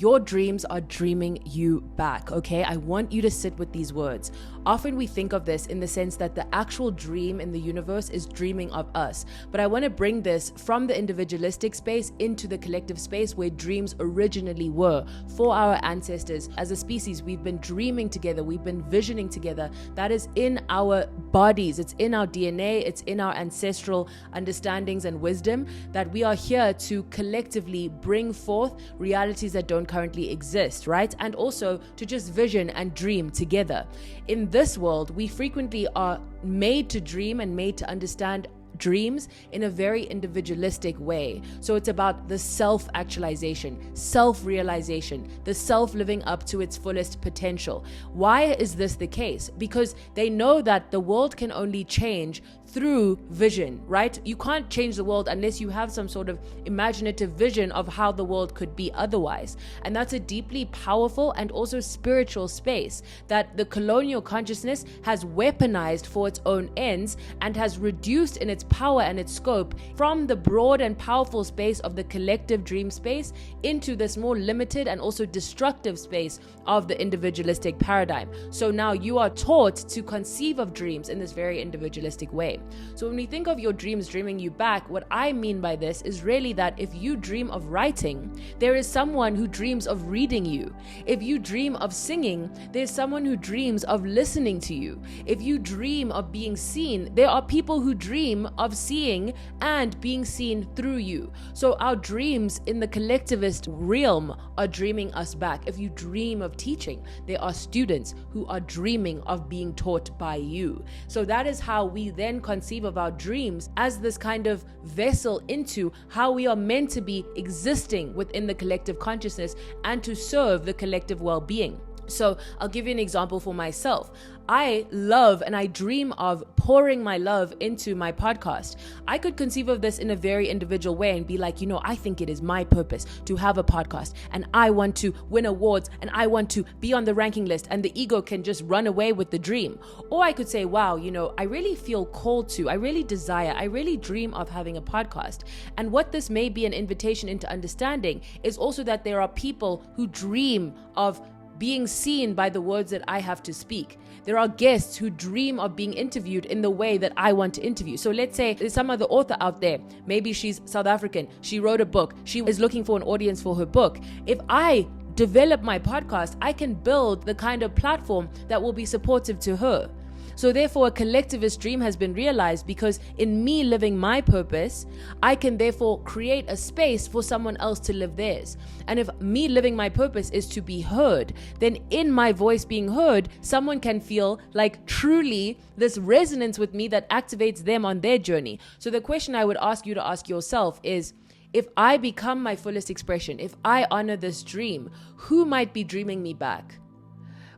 Your dreams are dreaming you back, okay? I want you to sit with these words. Often we think of this in the sense that the actual dream in the universe is dreaming of us. But I want to bring this from the individualistic space into the collective space where dreams originally were for our ancestors. As a species, we've been dreaming together, we've been visioning together. That is in our bodies, it's in our DNA, it's in our ancestral understandings and wisdom that we are here to collectively bring forth realities that don't currently exist, right? And also to just vision and dream together. In this world, we frequently are made to dream and made to understand dreams in a very individualistic way. So it's about the self-actualization, self-realization, the self living up to its fullest potential. Why is this the case? Because they know that the world can only change through vision, right? You can't change the world unless you have some sort of imaginative vision of how the world could be otherwise. And that's a deeply powerful and also spiritual space that the colonial consciousness has weaponized for its own ends and has reduced in its power and its scope from the broad and powerful space of the collective dream space into this more limited and also destructive space of the individualistic paradigm. So now you are taught to conceive of dreams in this very individualistic way. So when we think of your dreams dreaming you back, what I mean by this is really that if you dream of writing, there is someone who dreams of reading you. If you dream of singing, there's someone who dreams of listening to you. If you dream of being seen, there are people who dream of seeing and being seen through you. So our dreams in the collectivist realm are dreaming us back. If you dream of teaching, there are students who are dreaming of being taught by you. So that is how we then conceive of our dreams as this kind of vessel into how we are meant to be existing within the collective consciousness and to serve the collective well-being. So I'll give you an example for myself. I love and I dream of pouring my love into my podcast. I could conceive of this in a very individual way and be like, I think it is my purpose to have a podcast and I want to win awards and I want to be on the ranking list, and the ego can just run away with the dream. Or I could say, wow, I really feel called to, I really desire, I really dream of having a podcast. And what this may be an invitation into understanding is also that there are people who dream of being seen by the words that I have to speak. There are guests who dream of being interviewed in the way that I want to interview. So let's say there's some other author out there. Maybe she's South African. She wrote a book. She is looking for an audience for her book. If I develop my podcast, I can build the kind of platform that will be supportive to her. So therefore, a collectivist dream has been realized because in me living my purpose, I can therefore create a space for someone else to live theirs. And if me living my purpose is to be heard, then in my voice being heard, someone can feel like truly this resonance with me that activates them on their journey. So the question I would ask you to ask yourself is, if I become my fullest expression, if I honor this dream, who might be dreaming me back?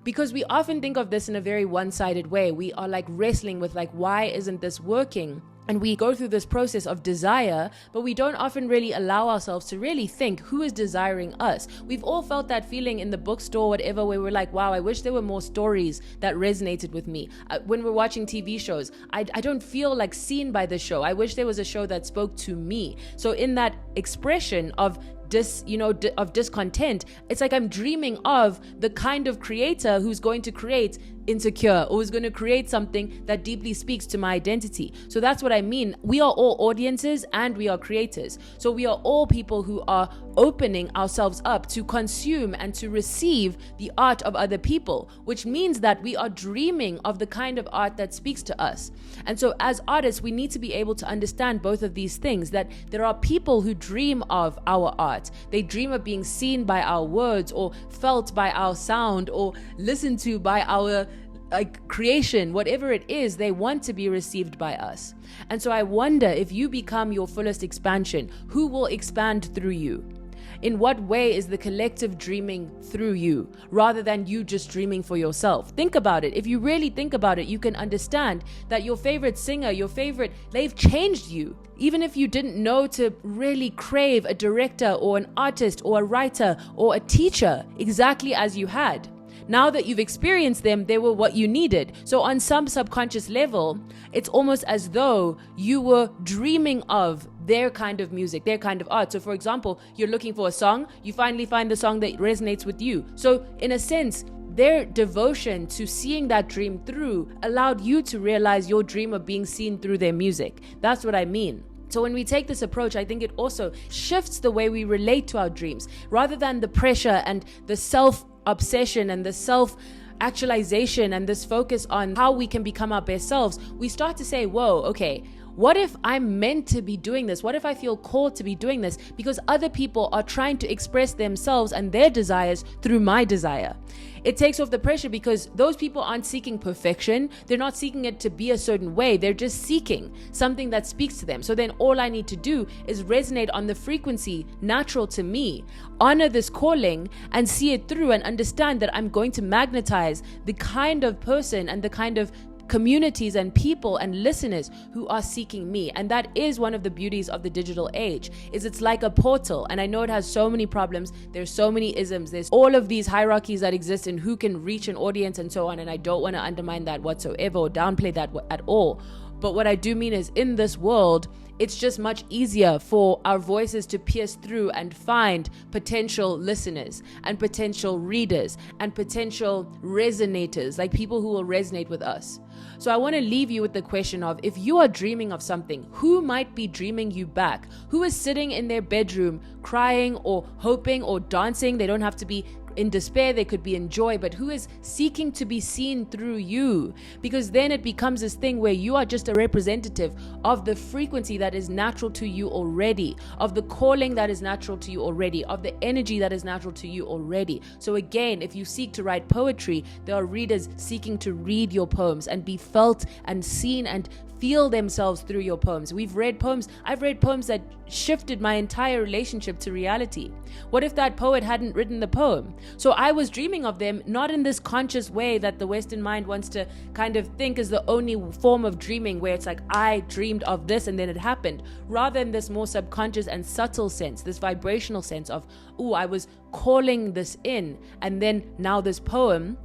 Because we often think of this in a very one-sided way. We are like wrestling with why isn't this working? And we go through this process of desire, but we don't often really allow ourselves to really think who is desiring us. We've all felt that feeling in the bookstore, whatever, where we're like, wow, I wish there were more stories that resonated with me. When we're watching TV shows, I don't feel like seen by the show. I wish there was a show that spoke to me. So in that expression of discontent, it's like I'm dreaming of the kind of creator who's going to create Insecure, or who's going to create something that deeply speaks to my identity. So that's what I mean. We are all audiences and we are creators. So we are all people who are opening ourselves up to consume and to receive the art of other people, which means that we are dreaming of the kind of art that speaks to us. And so as artists, we need to be able to understand both of these things, that there are people who dream of our art. They dream of being seen by our words, or felt by our sound, or listened to by our creation. Whatever it is, they want to be received by us. And so I wonder, if you become your fullest expansion, who will expand through you? In what way is the collective dreaming through you, rather than you just dreaming for yourself? Think about it. If you really think about it, you can understand that your favorite singer, they've changed you. Even if you didn't know to really crave a director or an artist or a writer or a teacher exactly as you had. Now that you've experienced them, they were what you needed. So on some subconscious level, it's almost as though you were dreaming of their kind of music, their kind of art. So for example, you're looking for a song, you finally find the song that resonates with you. So in a sense, their devotion to seeing that dream through allowed you to realize your dream of being seen through their music. That's what I mean. So when we take this approach, I think it also shifts the way we relate to our dreams. Rather than the pressure and the self-obsession and the self-actualization and this focus on how we can become our best selves, we start to say, whoa, okay, what if I'm meant to be doing this? What if I feel called to be doing this? Because other people are trying to express themselves and their desires through my desire. It takes off the pressure because those people aren't seeking perfection. They're not seeking it to be a certain way. They're just seeking something that speaks to them. So then all I need to do is resonate on the frequency natural to me, honor this calling and see it through and understand that I'm going to magnetize the kind of person and the kind of communities and people and listeners who are seeking me. And that is one of the beauties of the digital age, is it's like a portal. And I know it has so many problems. There's so many isms. There's all of these hierarchies that exist in who can reach an audience and so on. And I don't want to undermine that whatsoever or downplay that at all. But what I do mean is in this world, it's just much easier for our voices to pierce through and find potential listeners and potential readers and potential resonators, like people who will resonate with us. So I want to leave you with the question of, if you are dreaming of something, who might be dreaming you back? Who is sitting in their bedroom crying or hoping or dancing? They don't have to be in despair, they could be in joy, but who is seeking to be seen through you? Because then it becomes this thing where you are just a representative of the frequency that is natural to you already, of the calling that is natural to you already, of the energy that is natural to you already. So again, if you seek to write poetry, there are readers seeking to read your poems and be felt and seen and feel themselves through your poems. I've read poems that shifted my entire relationship to reality. What if that poet hadn't written the poem? So I was dreaming of them, not in this conscious way that the Western mind wants to kind of think is the only form of dreaming, where it's like, I dreamed of this and then it happened, rather in this more subconscious and subtle sense, this vibrational sense of, I was calling this in, and then now this poem,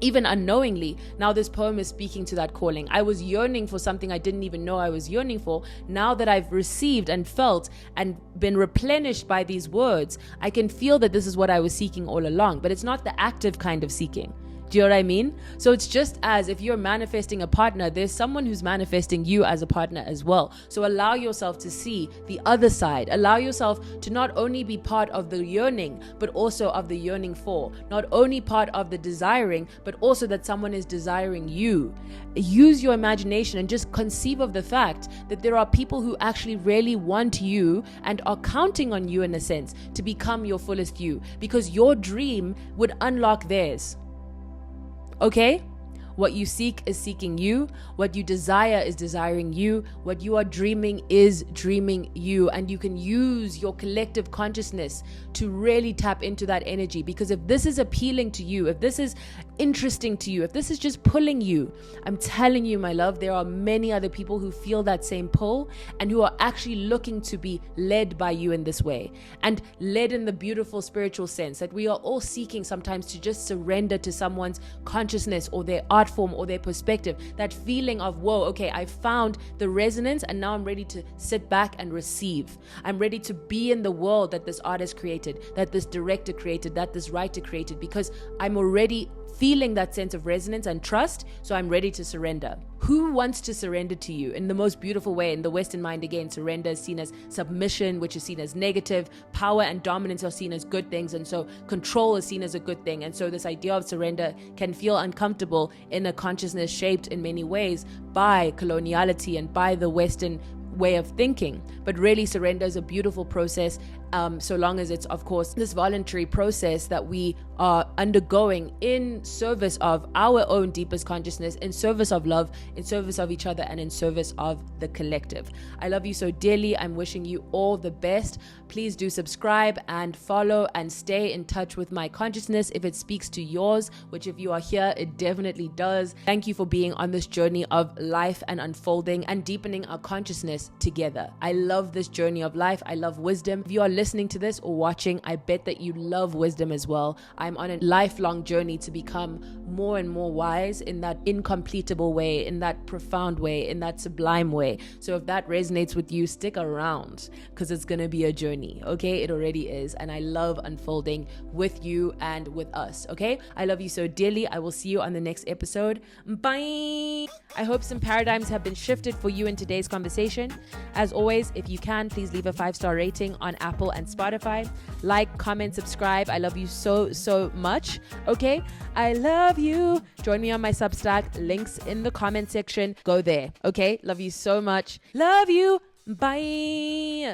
even unknowingly, now this poem is speaking to that calling. I was yearning for something I didn't even know I was yearning for. Now that I've received and felt and been replenished by these words, I can feel that this is what I was seeking all along, but it's not the active kind of seeking. Do you know what I mean? So it's just as if you're manifesting a partner, there's someone who's manifesting you as a partner as well. So allow yourself to see the other side. Allow yourself to not only be part of the yearning, but also of the yearning for. Not only part of the desiring, but also that someone is desiring you. Use your imagination and just conceive of the fact that there are people who actually really want you and are counting on you, in a sense, to become your fullest you, because your dream would unlock theirs. Okay? What you seek is seeking you. What you desire is desiring you. What you are dreaming is dreaming you. And you can use your collective consciousness to really tap into that energy. Because if this is appealing to you, if this is interesting to you, if this is just pulling you, I'm telling you, my love, there are many other people who feel that same pull and who are actually looking to be led by you in this way. And led in the beautiful spiritual sense that we are all seeking sometimes to just surrender to someone's consciousness or their art form or their perspective. That feeling of, whoa, okay, I found the resonance and now I'm ready to sit back and receive. I'm ready to be in the world that this artist created, that this director created, that this writer created, because I'm already feeling that sense of resonance and trust, so I'm ready to surrender. Who wants to surrender to you in the most beautiful way? In the Western mind, again, surrender is seen as submission, which is seen as negative. Power and dominance are seen as good things, and so control is seen as a good thing. And so this idea of surrender can feel uncomfortable in a consciousness shaped in many ways by coloniality and by the Western way of thinking. But really, surrender is a beautiful process, so long as it's, of course, this voluntary process that we are undergoing in service of our own deepest consciousness, in service of love, in service of each other, and in service of the collective. I love you so dearly. I'm wishing you all the best. Please do subscribe and follow and stay in touch with my consciousness if it speaks to yours, which if you are here, it definitely does. Thank you for being on this journey of life and unfolding and deepening our consciousness together. I love this journey of life. I love wisdom. If you are listening listening to this or watching, I bet that you love wisdom as well. I'm on a lifelong journey to become more and more wise in that incompletable way, in that profound way, in that sublime way. So if that resonates with you, stick around, because it's going to be a journey, okay? It already is. And I love unfolding with you and with us, okay? I love you so dearly. I will see you on the next episode. Bye. I hope some paradigms have been shifted for you in today's conversation. As always, if you can, please leave a 5-star rating on Apple and Spotify. Like, comment, subscribe. I love you so, so much. Okay? I love you. Join me on my Substack. Links in the comment section. Go there. Okay? Love you so much. Love you. Bye.